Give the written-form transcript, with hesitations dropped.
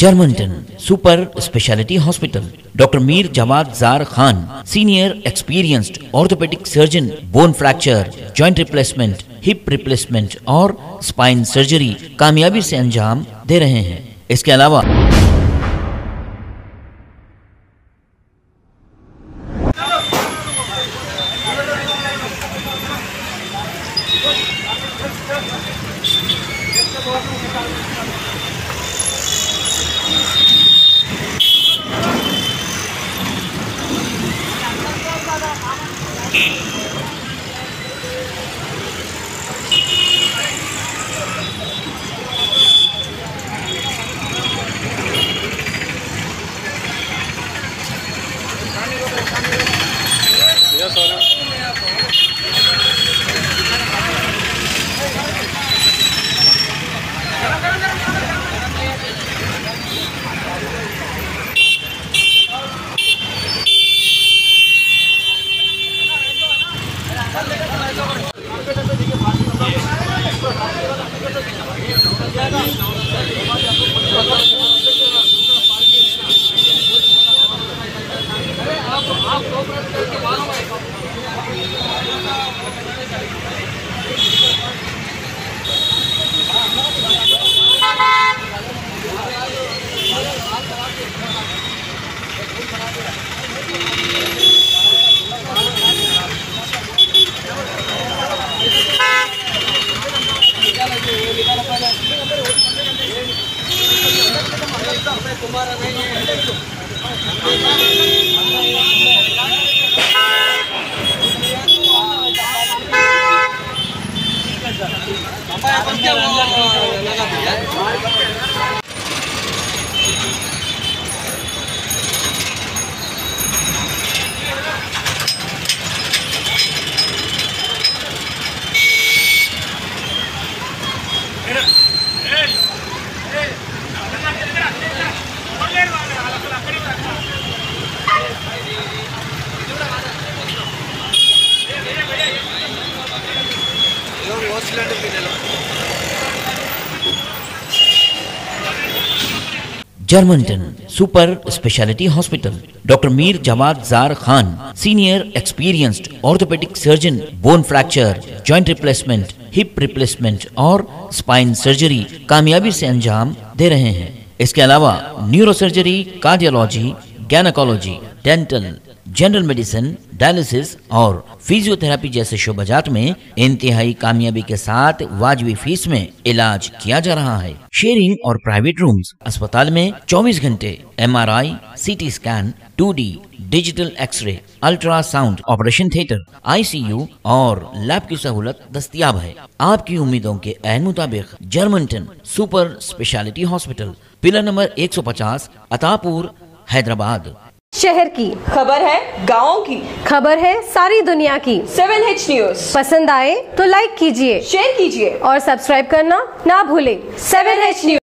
Germanton super speciality hospital, doctor Mir Jawad Zar Khan, senior experienced orthopaedic surgeon, bone fracture, joint replacement, hip replacement और spine surgery कामयाबी से अंजाम दे रहे हैं। इसके अलावा Germanten super speciality hospital, doctor Mir Jawad Zar Khan, senior experienced orthopaedic surgeon, bone fracture, joint replacement, hip replacement और स्पाइन सर्जरी कामयाबी से अंजाम दे रहे हैं। इसके अलावा neurosurgery, cardiology, gynaecology, dental, general medicine, dialysis और फिजियोथेरेपी जैसे शोबाजात में इंतहाई कामयाबी के साथ वाजिबी फीस में इलाज किया जा रहा है। शेयरिंग और प्राइवेट रूम्स, अस्पताल में 24 घंटे MRI, CT scan, 2D digital x-ray, ultrasound, operation theatre, ICU और लैब की सहूलत दस्तयाब है। आपकी उम्मीदों के ऐन मुताबिक Germanten super speciality hospital, pillar number 150, Attapur, Hyderabad. शहर की खबर है, गाँव की खबर है, सारी दुनिया की। 7H न्यूज पसंद आए तो लाइक कीजिए, शेयर कीजिए और सब्सक्राइब करना ना भूलें। 7H news.